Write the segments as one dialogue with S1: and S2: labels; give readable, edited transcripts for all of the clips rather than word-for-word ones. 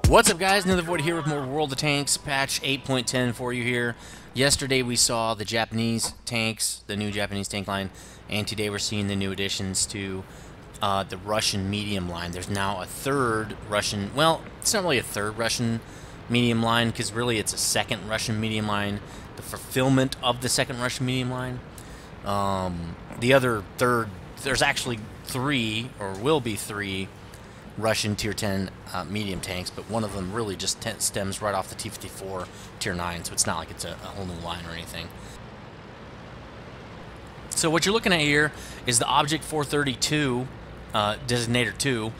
S1: What's up, guys? nethervvoid here with more World of Tanks patch 8.10 for you here. Yesterday we saw the Japanese tanks, the new Japanese tank line, and today we're seeing the new additions to the Russian medium line. There's now a third Russian, well, it's not really a third Russian medium line because really it's a second Russian medium line, the fulfillment of the second Russian medium line. The other third, there's actually three, or will be three, Russian tier 10 medium tanks, but one of them really just stems right off the T-54 tier 9, so it's not like it's a whole new line or anything. So what you're looking at here is the Object 432 Designator 2,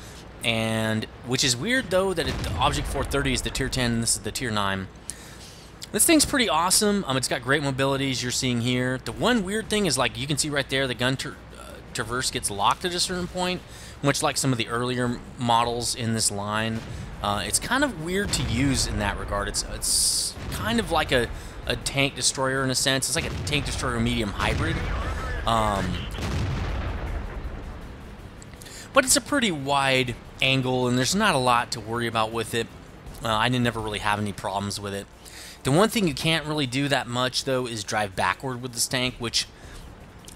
S1: and which is weird though that the Object 430 is the tier 10 and this is the tier 9. This thing's pretty awesome. It's got great mobilities you're seeing here. The one weird thing is, like, you can see right there, the gun traverse gets locked at a certain point, much like some of the earlier models in this line. It's kind of weird to use in that regard. It's kind of like a tank destroyer in a sense. It's like a tank destroyer medium hybrid. But it's a pretty wide angle, and there's not a lot to worry about with it. I didn't never really have any problems with it. The one thing you can't really do that much, though, is drive backward with this tank, which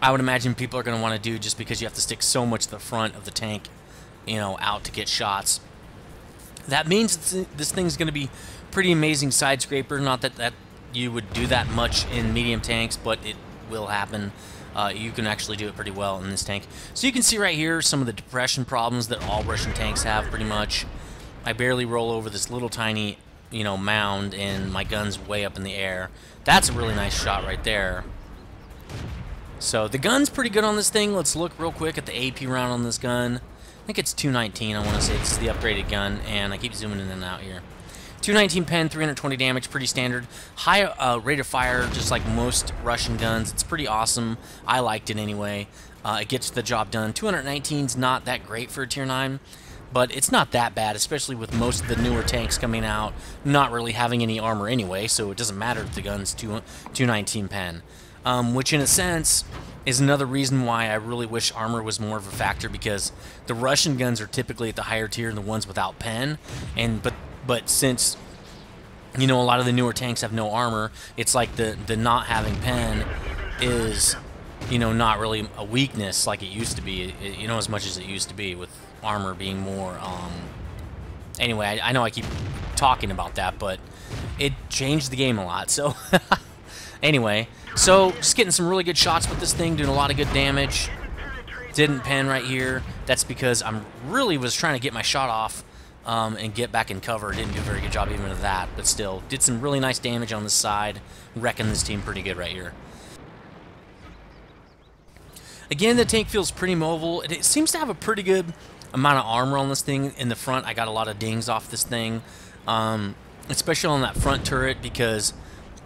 S1: I would imagine people are going to want to do just because you have to stick so much to the front of the tank, you know, out to get shots. That means this thing's going to be pretty amazing side scraper. Not that you would do that much in medium tanks, but it will happen. You can actually do it pretty well in this tank. So you can see right here some of the depression problems that all Russian tanks have pretty much. I barely roll over this little tiny, you know, mound, and my gun's way up in the air. That's a really nice shot right there. So the gun's pretty good on this thing. Let's look real quick at the AP round on this gun. I think it's 219, I want to say. This is the upgraded gun, and I keep zooming in and out here. 219 pen, 320 damage, pretty standard. High rate of fire, just like most Russian guns. It's pretty awesome. I liked it anyway. It gets the job done. 219's not that great for a tier 9, but it's not that bad, especially with most of the newer tanks coming out not really having any armor anyway, so it doesn't matter if the gun's 219 pen. Which in a sense is another reason why I really wish armor was more of a factor, because the Russian guns are typically at the higher tier than the ones without pen, and but since, you know, a lot of the newer tanks have no armor, it's like the not having pen is, you know, not really a weakness like it used to be, you know, as much as it used to be, with armor being more, anyway, I know I keep talking about that, but it changed the game a lot, so anyway, so just getting some really good shots with this thing, doing a lot of good damage. Didn't pen right here. That's because I really was trying to get my shot off and get back in cover. Didn't do a very good job even of that, but still did some really nice damage on this side. Wrecking this team pretty good right here. Again, the tank feels pretty mobile. It seems to have a pretty good amount of armor on this thing. In the front, I got a lot of dings off this thing, especially on that front turret, because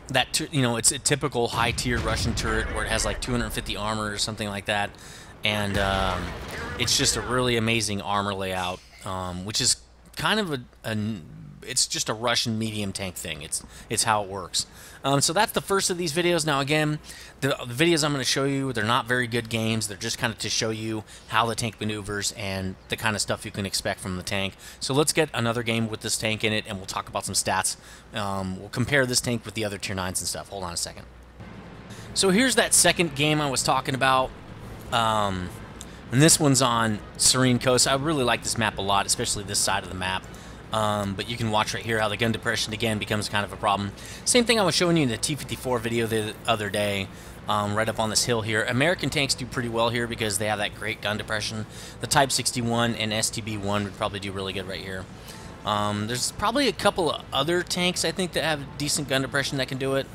S1: that, you know, it's a typical high-tier Russian turret where it has like 250 armor or something like that, and it's just a really amazing armor layout, which is kind of it's just a Russian medium tank thing. It's how it works. So that's the first of these videos. Now again, the videos I'm going to show you, they're not very good games. They're just kind of to show you how the tank maneuvers and the kind of stuff you can expect from the tank. So let's get another game with this tank in it, and we'll talk about some stats. We'll compare this tank with the other tier 9s and stuff. Hold on a second. So here's that second game I was talking about. And this one's on Serene Coast. I really like this map a lot, especially this side of the map. But you can watch right here how the gun depression again becomes kind of a problem. Same thing I was showing you in the T-54 video the other day, right up on this hill here. American tanks do pretty well here because they have that great gun depression. The Type 61 and STB-1 would probably do really good right here. There's probably a couple of other tanks I think that have decent gun depression that can do it.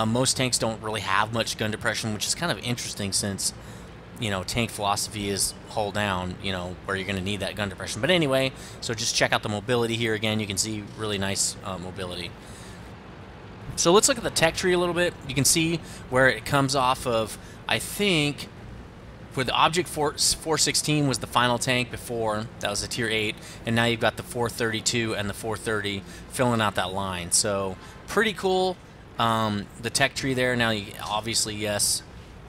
S1: Most tanks don't really have much gun depression, which is kind of interesting since, you know, tank philosophy is hold down, you know, where you're going to need that gun depression. But anyway, so just check out the mobility here again. You can see really nice mobility. So let's look at the tech tree a little bit. You can see where it comes off of, I think, where the Object 416 was the final tank before. That was a tier 8. And now you've got the 432 and the 430 filling out that line. So pretty cool. The tech tree there. Now, obviously, yes,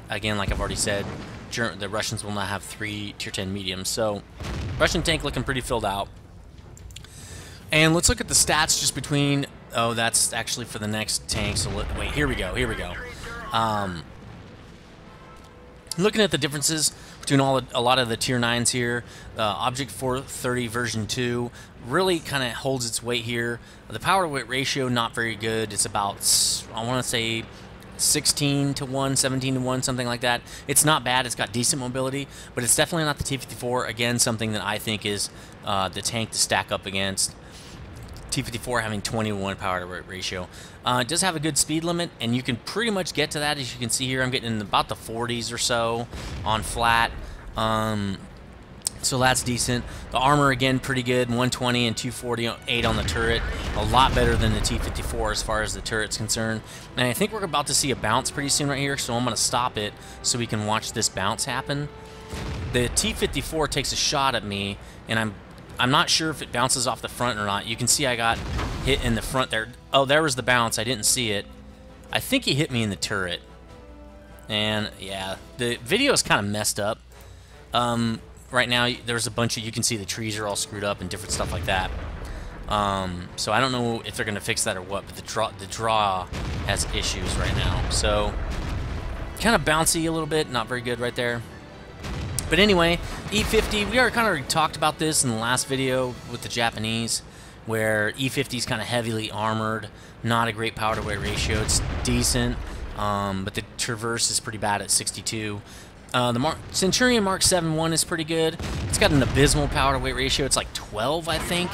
S1: again, like I've already said, the Russians will not have 3 tier 10 mediums. So Russian tank looking pretty filled out. And let's look at the stats just between. Oh, that's actually for the next tank. So wait, here we go. Here we go. Looking at the differences between a lot of the tier 9s here, Object 430 version 2 really kind of holds its weight here. The power to weight ratio not very good. It's about, I want to say, 16 to 1, 17 to 1, something like that. It's not bad. It's got decent mobility, but it's definitely not the T-54. Again, something that I think is the tank to stack up against. T-54 having 21 power to weight ratio. It does have a good speed limit, and you can pretty much get to that. As you can see here, I'm getting in about the 40s or so on flat. So that's decent. The armor, again, pretty good. 120 and 248 on the turret. A lot better than the T-54 as far as the turret's concerned. And I think we're about to see a bounce pretty soon right here, so I'm going to stop it so we can watch this bounce happen. The T-54 takes a shot at me, and I'm not sure if it bounces off the front or not. You can see I got hit in the front there. Oh, there was the bounce. I didn't see it. I think he hit me in the turret. And, yeah, the video is kind of messed up. Right now, there's a bunch of, you can see the trees are all screwed up and different stuff like that. So I don't know if they're going to fix that or what, but the draw has issues right now. So, kind of bouncy a little bit, not very good right there. But anyway, E50, we already kind of talked about this in the last video with the Japanese, where E50 is kind of heavily armored, not a great power to weight ratio. It's decent, but the Traverse is pretty bad at 62. The Centurion Mark 7.1 is pretty good. It's got an abysmal power to weight ratio. It's like 12, I think,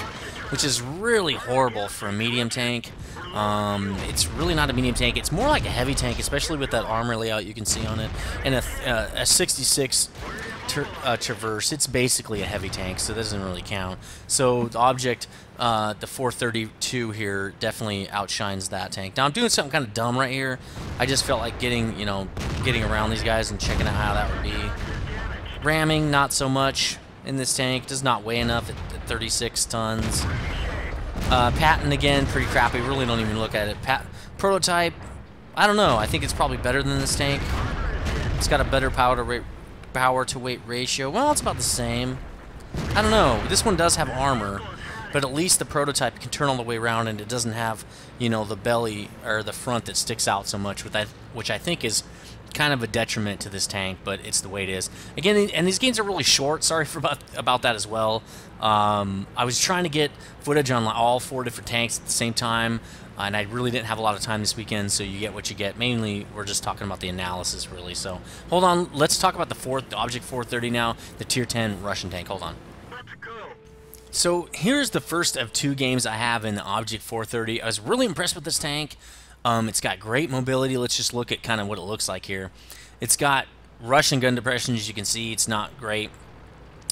S1: which is really horrible for a medium tank. It's really not a medium tank. It's more like a heavy tank, especially with that armor layout you can see on it. And a 66 Traverse, it's basically a heavy tank, so it doesn't really count. So the Object, the 432 here, definitely outshines that tank. Now I'm doing something kind of dumb right here. I just felt like getting around these guys and checking out how that would be. Ramming, not so much in this tank. Does not weigh enough at 36 tons. Patent, again, pretty crappy. Really don't even look at it. Prototype, I don't know. I think it's probably better than this tank. It's got a better power to weight ratio. Well, it's about the same. I don't know. This one does have armor, but at least the prototype can turn all the way around, and it doesn't have, the belly or the front that sticks out so much, which I think is kind of a detriment to this tank, but it's the way it is. Again, and these games are really short. Sorry about that as well. I was trying to get footage on all 4 different tanks at the same time, and I really didn't have a lot of time this weekend, so you get what you get. Mainly, we're just talking about the analysis, really. So, hold on. Let's talk about the Object 430 now, the Tier 10 Russian tank. Hold on. So, here's the first of 2 games I have in the Object 430. I was really impressed with this tank. It's got great mobility. Let's just look at kind of what it looks like here. It's got Russian gun depression, as you can see. It's not great.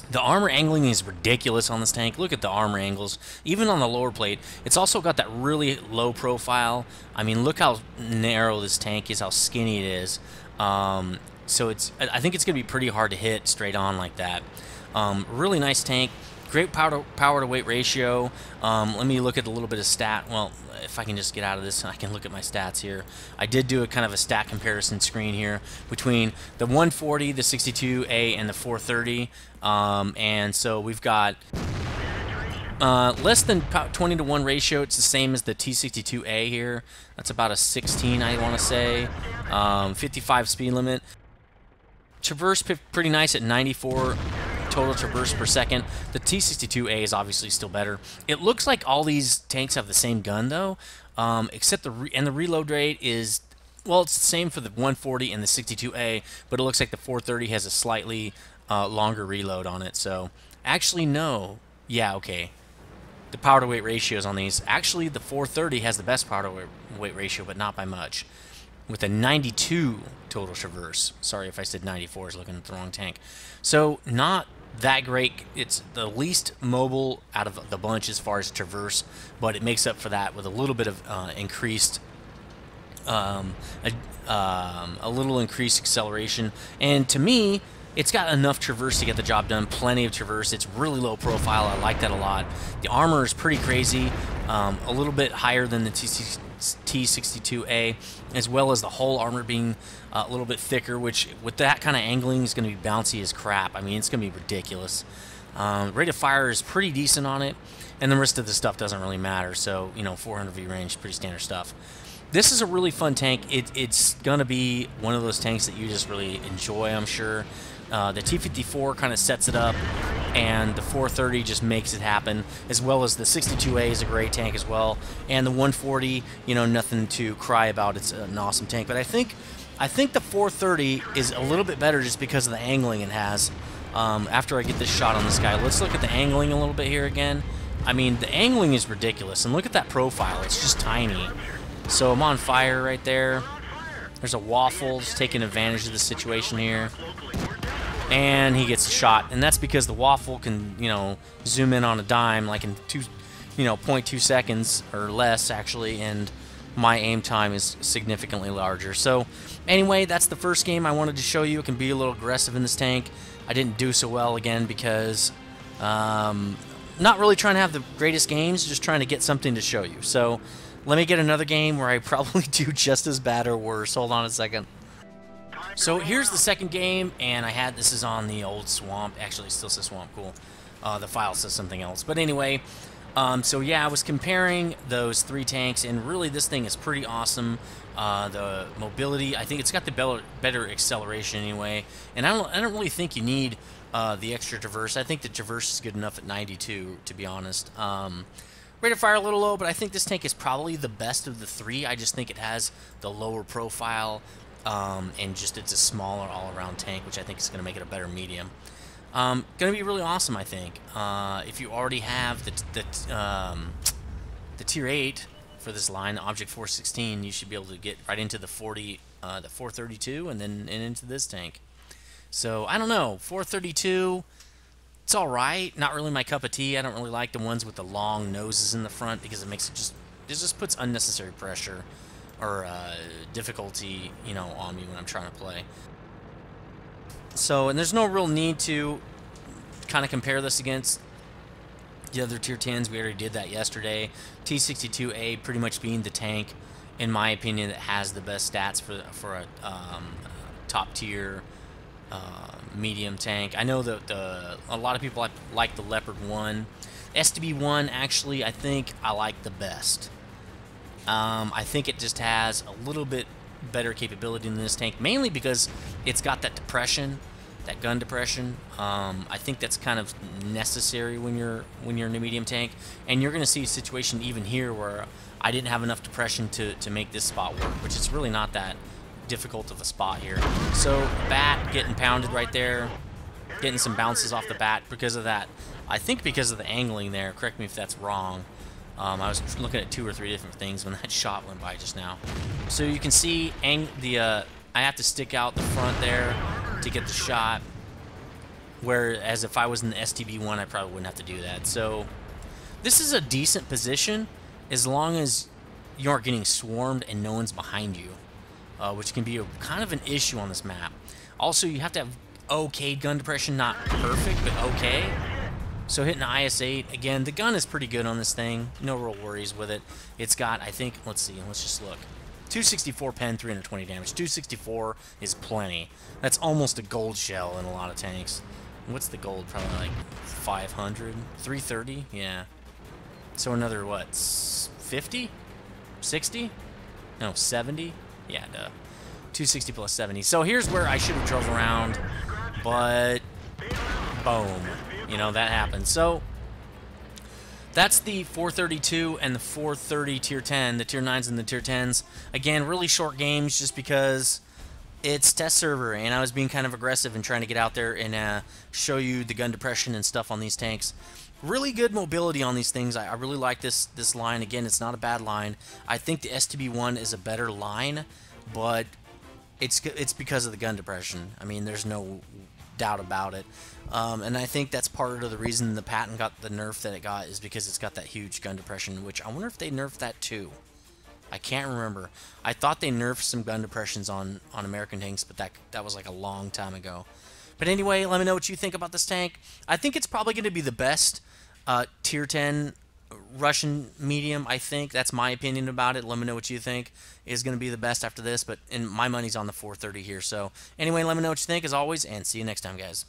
S1: The armor angling is ridiculous on this tank. Look at the armor angles, even on the lower plate. It's also got that really low profile. I mean, look how narrow this tank is, how skinny it is. So I think it's going to be pretty hard to hit straight on like that. Really nice tank. Great power to weight ratio. Let me look at a little bit of stat. Well, if I can just get out of this, I can look at my stats here. I did do a kind of a stat comparison screen here between the 140, the 62A, and the 430. And so we've got less than 20 to 1 ratio. It's the same as the T62A here. That's about a 16, I want to say. 55 speed limit. Traverse pretty nice at 94 total traverse per second. The T62A is obviously still better. It looks like all these tanks have the same gun though, except the reload rate is, well, it's the same for the 140 and the 62A, but it looks like the 430 has a slightly longer reload on it. So actually no, yeah, okay. The power to weight ratios on these, actually the 430 has the best power to weight ratio, but not by much, with a 92 total traverse. Sorry if I said 94, I was looking at the wrong tank. So not that great. It's the least mobile out of the bunch as far as traverse, but it makes up for that with a little bit of increased a little increased acceleration. And to me, it's got enough traverse to get the job done. Plenty of traverse. It's really low profile. I like that a lot. The armor is pretty crazy. A little bit higher than the T62A, as well as the whole armor being a little bit thicker, which with that kind of angling is going to be bouncy as crap. I mean, it's going to be ridiculous. Rate of fire is pretty decent on it, and the rest of the stuff doesn't really matter. So, 400 V range, pretty standard stuff. This is a really fun tank. It's going to be one of those tanks that you just really enjoy, I'm sure. The T-54 kind of sets it up, and the 430 just makes it happen, as well as the 62A is a great tank as well, and the 140, nothing to cry about. It's an awesome tank. But I think the 430 is a little bit better just because of the angling it has. After I get this shot on this guy, let's look at the angling a little bit here again. I mean, the angling is ridiculous, and look at that profile. It's just tiny. So I'm on fire right there. There's a waffle just taking advantage of the situation here. And he gets a shot. And that's because the waffle can, zoom in on a dime like in 0.2 seconds or less, actually. And my aim time is significantly larger. So anyway, that's the first game I wanted to show you. It can be a little aggressive in this tank. I didn't do so well again because not really trying to have the greatest games, just trying to get something to show you. So let me get another game where I probably do just as bad or worse. Hold on a second. So here's the second game, and this is on the old Swamp. Actually, it still says Swamp, cool. The file says something else. But anyway, so yeah, I was comparing those three tanks, and really this thing is pretty awesome. The mobility, I think it's got the better acceleration anyway, and I don't really think you need the extra traverse. I think the traverse is good enough at 92, to be honest. Rate of fire a little low, but I think this tank is probably the best of the three. I just think it has the lower profile, and just it's a smaller all-around tank, which I think is going to make it a better medium. Going to be really awesome, I think. If you already have the tier 8 for this line, the Object 416, you should be able to get right into the 432 and then into this tank. So I don't know, 432. It's alright, not really my cup of tea. I don't really like the ones with the long noses in the front because it just puts unnecessary pressure or difficulty, on me when I'm trying to play. So, and there's no real need to kind of compare this against the other tier 10s. We already did that yesterday. T-62A pretty much being the tank, in my opinion, that has the best stats for a top tier medium tank. I know that a lot of people like the Leopard 1. STB 1, actually, I think I like the best. I think it just has a little bit better capability than this tank, mainly because it's got that depression, that gun depression. I think that's kind of necessary when you're in a medium tank, and you're going to see a situation even here where I didn't have enough depression to make this spot work, which is really not that difficult of a spot here. So bat getting pounded right there, getting some bounces off the bat because of that. I think because of the angling there. Correct me if that's wrong. I was looking at 2 or 3 different things when that shot went by just now. So you can see I have to stick out the front there to get the shot, whereas if I was in the STB1, I probably wouldn't have to do that. So this is a decent position as long as you aren't getting swarmed and no one's behind you, which can be kind of an issue on this map. Also, you have to have okay gun depression, not perfect, but okay. So hitting the IS-8, again, the gun is pretty good on this thing. No real worries with it. It's got, I think, let's see, let's just look. 264 pen, 320 damage. 264 is plenty. That's almost a gold shell in a lot of tanks. What's the gold? Probably like 500? 330? Yeah. So another, what, 50? 60? No, 70? Yeah, duh. 260 plus 70. So here's where I should have drove around, but boom. That happened. So that's the 432 and the 430 tier 10, the tier 9s and the tier 10s. Again, really short games just because it's test server, and I was being kind of aggressive and trying to get out there and show you the gun depression and stuff on these tanks. Really good mobility on these things. I really like this line. Again, it's not a bad line. I think the STB1 is a better line, but it's because of the gun depression. I mean, there's no doubt about it. And I think that's part of the reason the Patton got the nerf that it got is because it's got that huge gun depression, which I wonder if they nerfed that too. I can't remember. I thought they nerfed some gun depressions on American tanks, but that was like a long time ago. But anyway, let me know what you think about this tank. I think it's probably going to be the best tier 10 Russian medium, I think. That's my opinion about it. Let me know what you think is going to be the best after this, but my money's on the 430 here. So anyway, let me know what you think as always, and see you next time, guys.